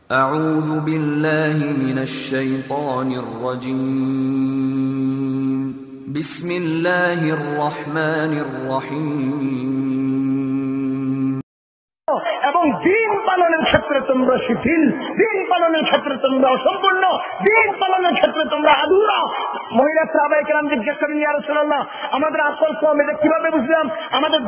أعوذ بالله من الشيطان الرجيم بسم الله الرحمن الرحيم এবং দিন পালনের ক্ষেত্রে তোমরা শিথিল, দিন পালনের ক্ষেত্রে তোমরা অসম্পূর্ণ, দিন পালনের ক্ষেত্রে তোমরা আধুরা। মহিলা সাহাবায়ে কেরাম জিজ্ঞেস করেন, ইয়া রাসূলুল্লাহ, আমাদের আকল কম, এটা কিভাবে বুঝলাম? আমাদের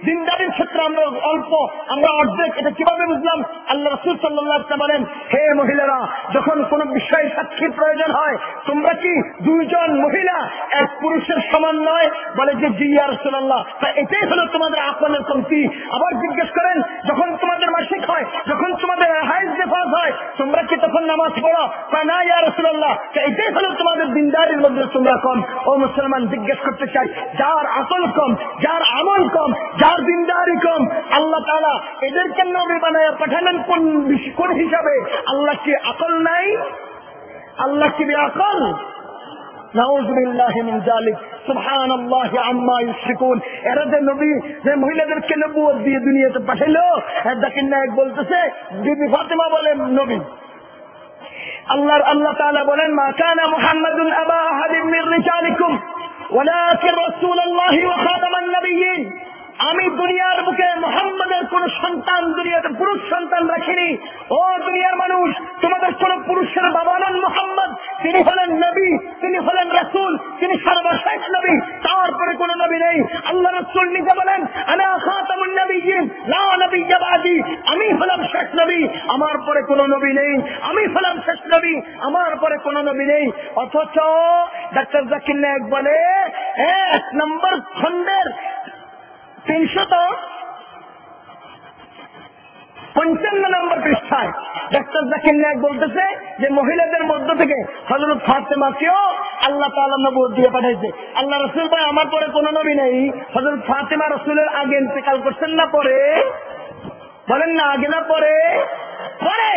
দিনদারির ক্ষেত্রে আমরা অল্প, আমরা অর্ধেক, এটা কিভাবে বুঝলাম? আল্লাহ রাসূল সাল্লাল্লাহু আলাইহি ওয়াসাল্লাম বলেন, হে মহিলারা, যখন কোন বিষয়ে সাক্ষীর প্রয়োজন হয়, তোমরা কি দুইজন মহিলা এক পুরুষের সমান নয়? বলে যে জি ইয়া রাসূলুল্লাহ। তা এটাই হলো তোমাদের আকলের কমতি। আবার জিজ্ঞেস করেন, যখন তোমাদের মাসিক হয়, যখন তোমাদের হাইজ নেফাজ হয়, তোমরা কি তখন নামাজ পড়ো? না ইয়া রাসূলুল্লাহ। এটাই হলো তোমাদের দিনদারির মধ্যে তোমরা কম। ও মুসলমান, জিজ্ঞেস করতে চাই, যার আকল কম, যার আমল কম, যার দিনদারি কম, আল্লাহ তাআলা এদেরকে নবী বানায় পাঠালেন কোন হিসাবে? আল্লাহ কি আকল নাই? আল্লাহ কি বেআকল? নাউযু বিল্লাহি মিন যালিক, সুবহানাল্লাহি আম্মা ইউশরিকুন। এরা যে নবী, যে মহিলাদেরকে নবুয়ত দিয়ে দুনিয়াতে পাঠাইলো, দেখেন না, এক বলতেছে বিবি ফাতেমা বলেন নবী। আল্লাহ তাআলা বলেন, মা কানা মুহাম্মাদুন আবা আহাদিন মির রিজালিকুম ওয়ালাকিন রাসূলুল্লাহি ওয়া খাতামান নাবিয়্যিন। আমি দুনিয়ার বুকে মুহাম্মাদের কোন সন্তান, দুনিয়াতে পুরুষ সন্তান রাখিনি। ও দুনিয়ার মানুষ, তোমাদের কোন পুরুষের বাবা নন মুহাম্মদ। তিনি হলেন নবী, তিনি হলেন রাসূল, তিনি সর্বশেষ নবী, তারপরে কোন নবী নেই। আল্লাহ রাসূল নিজে বলেন, আনা খাতামুন নবিয়্যিন লা নবিয়্যা বাদি। আমি হলাম শেষ নবী, আমার পরে কোন নবী নেই। আমি হলাম শেষ নবী, আমার পরে কোন নবী নেই। অথচ ডাক্তার জাকির নায়েক বলে, 1 নম্বর খণ্ডের 355 নম্বর পৃষ্ঠায় ডাক্তার জাকির নায়েক বলতেছে যে মহিলাদের মধ্য থেকে হযরত ফাতেমাকেও আল্লাহ তাআলা নবুয়ত দিয়ে পাঠাইছে। আল্লাহ রাসূল ভাই, আমার পরে কোন নবী নেই। হযরত ফাতেমা রাসূলের আগে ইন্তেকাল করছেন না পরে? বলেন না, আগে না পরে? পরে।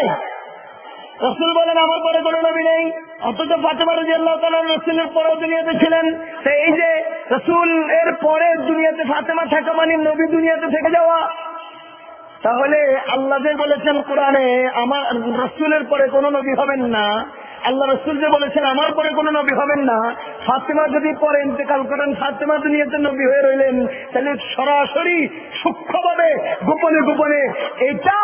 রাসূল বলেন, আমার পরে কোন নবী নেই। অথচ ফাতেমা রাদিয়াল্লাহু তাআলা রাসূলের পরে দুনিয়াতে ছিলেন। তো এই যে রাসূল এর পরে দুনিয়াতে ফাতেমা থাকা মানে নবী দুনিয়াতে থেকে যাওয়া। তাহলে আল্লাহ যে বলেছেন কোরআনে, আমার রাসূলের পরে কোন নবী হবেন না, আল্লাহ রাসূল যে বলেছেন আমার পরে কোন নবী হবেন না, ফাতেমা যদি পরে ইন্তেকাল করেন, ফাতেমা দুনিয়াতে নবী হয়ে রইলেন, তাহলে সরাসরি সূক্ষ্মভাবে গোপনে গোপনে এটা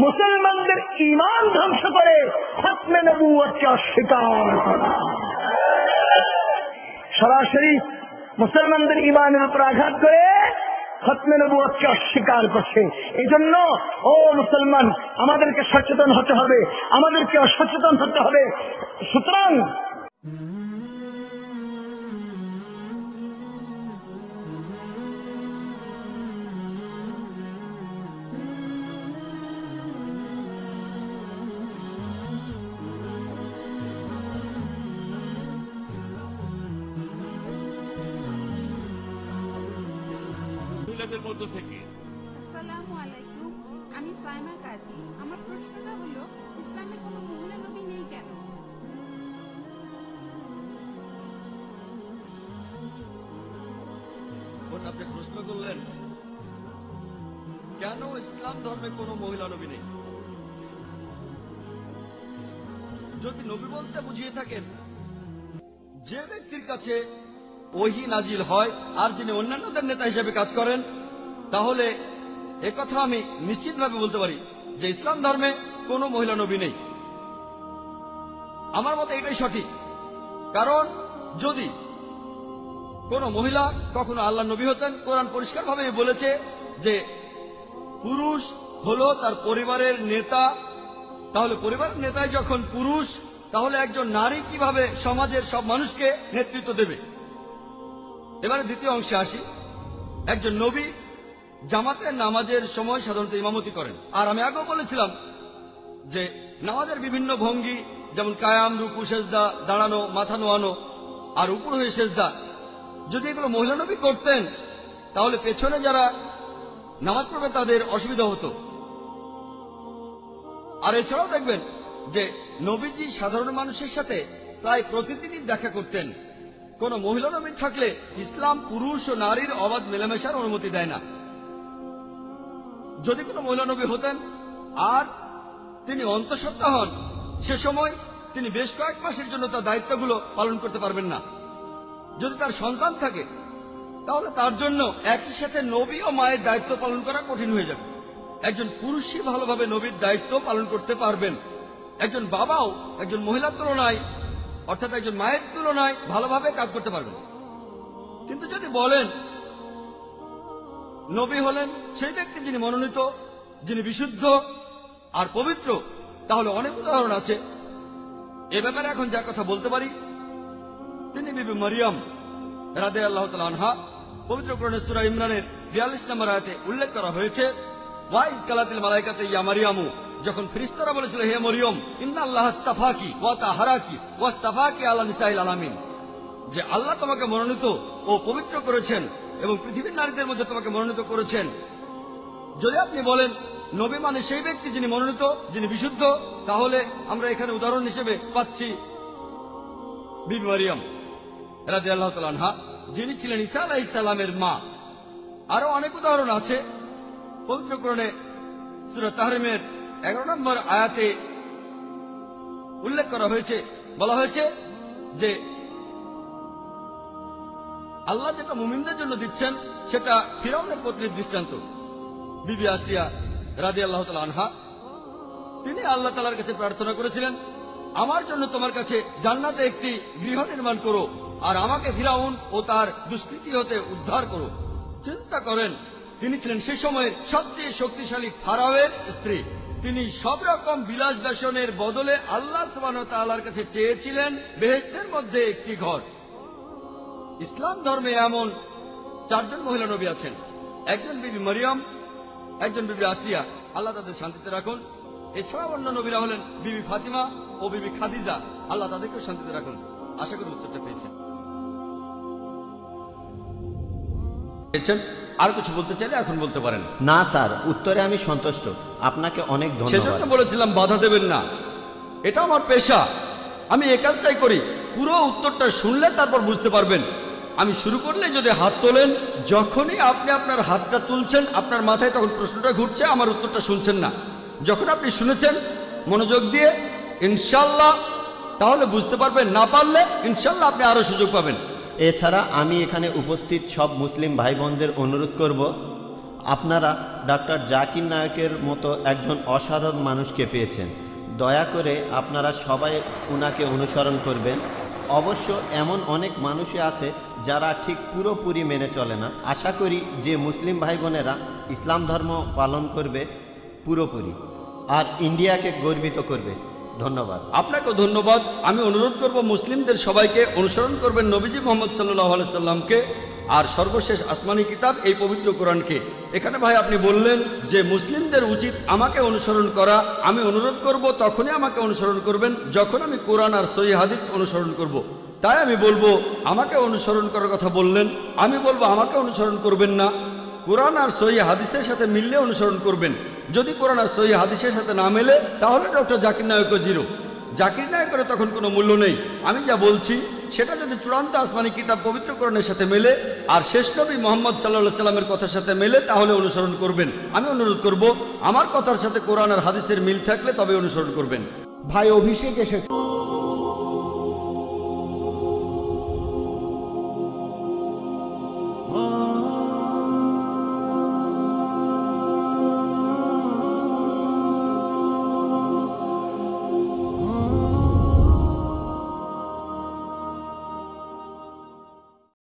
মুসলমানদের ঈমান ধ্বংস করে খতমে নবুয়তকে অস্বীকার করা, সরাসরি মুসলমানদের ঈমানের উপর আঘাত করে খতমে নবুয়তকে অস্বীকার করছে। এই জন্য ও মুসলমান, আমাদেরকে সচেতন হতে হবে, আমাদেরকে অসচেতন হতে হবে। সুতরাং মধ্য থেকে। আসসালামু আলাইকুম, আমি সাইমা কাজী। আমার প্রশ্নটা হলো, ইসলামে কোনো মহিলা নবী নেই কেন? আপনি প্রশ্ন করলেন কেন ইসলাম ধর্মে কোনো মহিলা নবী নেই। যদি নবী বলতে বুঝিয়ে থাকেন যে ব্যক্তির কাছে ওহী নাজিল হয় আর যিনি অন্যান্যদের নেতা হিসেবে কাজ করেন, তাহলে একথা আমি নিশ্চিতভাবে বলতে পারি যে ইসলাম ধর্মে কোনো মহিলা নবী নেই। আমার মতে এটাই সঠিক। কারণ যদি কোন মহিলা কখনো আল্লাহ নবী হতেন, কোরআন পরিষ্কারভাবে বলেছে যে পুরুষ হলো তার পরিবারের নেতা। তাহলে পরিবারের নেতাই যখন পুরুষ, তাহলে একজন নারী কিভাবে সমাজের সব মানুষকে নেতৃত্ব দেবে? এবারে দ্বিতীয় অংশে আসি। একজন নবী জামাতের নামাজের সময় সাধারণত ইমামতি করেন। আর আমি আগেও বলেছিলাম যে নামাজের বিভিন্ন ভঙ্গি, যেমন কায়াম, রুকু, সেজদা, দাঁড়ানো, মাথা নোয়ানো আর উপর হয়ে সেজদা, যদি এগুলো মহিলা নবী করতেন, তাহলে পেছনে যারা নামাজ পড়বে তাদের অসুবিধা হতো। আর এছাড়াও দেখবেন যে নবীজি সাধারণ মানুষের সাথে প্রায় প্রতিদিনই দেখা করতেন। কোন মহিলা নবী থাকলে ইসলাম পুরুষ ও নারীর অবাধ মেলামেশার অনুমতি দেয় না। যদি কোনো মহিলা নবী হতেন আর তিনি অন্তঃসত্ত্বা হন, সে সময় তিনি বেশ কয়েক মাসের জন্য তার দায়িত্বগুলো পালন করতে পারবেন না। যদি তার সন্তান থাকে তাহলে তার জন্য একই সাথে নবী ও মায়ের দায়িত্ব পালন করা কঠিন হয়ে যাবে। একজন পুরুষই ভালোভাবে নবীর দায়িত্ব পালন করতে পারবেন। একজন বাবাও একজন মহিলার তুলনায়, অর্থাৎ একজন মায়ের তুলনায় ভালোভাবে কাজ করতে পারবেন। কিন্তু যদি বলেন নবী হলেন সেই ব্যক্তি যিনি মনোনীত, যিনি বিশুদ্ধ আর পবিত্র, তাহলে অনেক উদাহরণ আছে। এ ব্যাপারে এখন যা কথা বলতে পারি, তিনি বিবি মারিয়াম রাদিয়াল্লাহু তাআলা আনহা। পবিত্র কোরআনে সূরা ইমরানের 42 নম্বর আয়াতে উল্লেখ করা হয়েছে, ওয়াইজ কালাতিল মালাইকাতু ইয়া মারিয়ামু, যখন ফেরেশতারা বলেছিল হে মরিয়ম, ইন্নাল্লাহা আস্তাফাকি ওয়া তাহারাকি ওয়াস্তাফাকি আলা নিসাইল আলামিন, যে আল্লাহ তোমাকে মনোনীত ও পবিত্র করেছেন এবং পৃথিবীর নারীদের মধ্যে তোমাকে মনোনীত করেছেন। যদি আপনি বলেন নবী মানে সেই ব্যক্তি যিনি মনোনীত, যিনি বিশুদ্ধ, তাহলে আমরা এখানে উদাহরণ হিসেবে পাচ্ছি বিবি মারিয়াম রাদিয়াল্লাহু তাআলা আনহা, যিনি ছিলেন ঈসা আলাইহিস সালামের মা। আরো অনেক উদাহরণ আছে। পবিত্র কোরআনে সূরা তাহরিমের 11 নম্বর আয়াতে উল্লেখ করা হয়েছে, বলা হয়েছে যে আল্লাহ যেটা মুমিনদের জন্য দিচ্ছেন সেটা ফিরআউনের পত্নীর দৃষ্টান্ত। বিবি আসিয়া রাদিয়াল্লাহু তাআলা আনহা, তিনি আল্লাহ তাআলার কাছে প্রার্থনা করেছিলেন, আমার জন্য তোমার কাছে জান্নাতে একটি গৃহ নির্মাণ করো আর আমাকে ফিরআউন ও তার দুষ্কৃতি হতে উদ্ধার করো। চিন্তা করেন, তিনি ছিলেন সে সময়ের সবচেয়ে শক্তিশালী ফারাওয়ের স্ত্রী। তিনি সব রকম বিলাস ব্যসনের বদলে আল্লাহ সুবহানাহু ওয়া তাআলার কাছে চেয়েছিলেন বেহেশতের মধ্যে একটি ঘর। ইসলাম ধর্মে এমন 4 জন মহিলা নবী আছেন, একজন বিবি মারিয়াম, একজন বিবি আসিয়া, আল্লাহ তাদের শান্তিতে রাখুন। এছাড়া অন্য নবীরা হলেন বিবি ফাতিমা ও বিবি খাদিজা, আল্লাহ তাদেরকেও শান্তিতে রাখুন। আশা করি উত্তরটা পেয়েছেন। আর কিছু বলতে চাইলে এখন বলতে পারেন। না স্যার, উত্তরে আমি সন্তুষ্ট। আপনাকে অনেক ধন্যবাদ। সেজন্য বলেছিলাম বাধা দেবেন না, এটা আমার পেশা, আমি এই কাজটাই করি। পুরো উত্তরটা শুনলে তারপর বুঝতে পারবেন। আমি শুরু করলে যদি হাত তোলেন, যখনই আপনি আপনার হাতটা তুলছেন আপনার মাথায় তখন প্রশ্নটা ঘুরছে, আমার উত্তরটা শুনছেন না। যখন আপনি শুনেছেন মনোযোগ দিয়ে ইনশাল্লাহ, তাহলে বুঝতে পারবেন। না পারলে ইনশাল্লাহ আপনি আরো সুযোগ পাবেন। এছাড়া আমি এখানে উপস্থিত সব মুসলিম ভাই বোনদের অনুরোধ করব, আপনারা ডক্টর জাকির নায়কের মতো একজন অসাধারণ মানুষকে পেয়েছেন। দয়া করে আপনারা সবাই উনাকে অনুসরণ করবেন। অবশ্য এমন অনেক মানুষই আছে যারা ঠিক পুরোপুরি মেনে চলে না। আশা করি যে মুসলিম ভাই বোনেরা ইসলাম ধর্ম পালন করবে পুরোপুরি আর ইন্ডিয়াকে গর্বিত করবে। ধন্যবাদ। আপনাকেও ধন্যবাদ। আমি অনুরোধ করব মুসলিমদের সবাইকে অনুসরণ করবেন নবীজি মুহাম্মদ সাল্লাল্লাহু আলাইহি সাল্লামকে আর সর্বশেষ আসমানি কিতাব এই পবিত্র কোরআনকে। এখানে ভাই আপনি বললেন যে মুসলিমদের উচিত আমাকে অনুসরণ করা। আমি অনুরোধ করব তখনই আমাকে অনুসরণ করবেন যখন আমি কোরআন আর সহিহ হাদিস অনুসরণ করব। তাই আমি বলবো আমাকে অনুসরণ করার কথা বললেন, আমি বলবো আমাকে অনুসরণ করবেন না, কোরআন আর সহিহ হাদিসের সাথে মিললে অনুসরণ করবেন। যদি কোরআন আর সহিহ হাদিসের সাথে না মেলে তাহলে ডক্টর জাকির নায়কও জিরো। জাকির নায়কের তখন কোনো মূল্য নেই। আমি যা বলছি সেটা যদি চূড়ান্ত আসমানি কিতাব পবিত্র কোরআনের সাথে মেলে আর শেষ নবী মুহাম্মদ সাল্লাল্লাহু আলাইহি সাল্লামের কথার সাথে মেলে তাহলে অনুসরণ করবেন। আমি অনুরোধ করব আমার কথার সাথে কোরআন আর হাদিসের মিল থাকলে তবে অনুসরণ করবেন। ভাই অভিষেক এসেছে। ও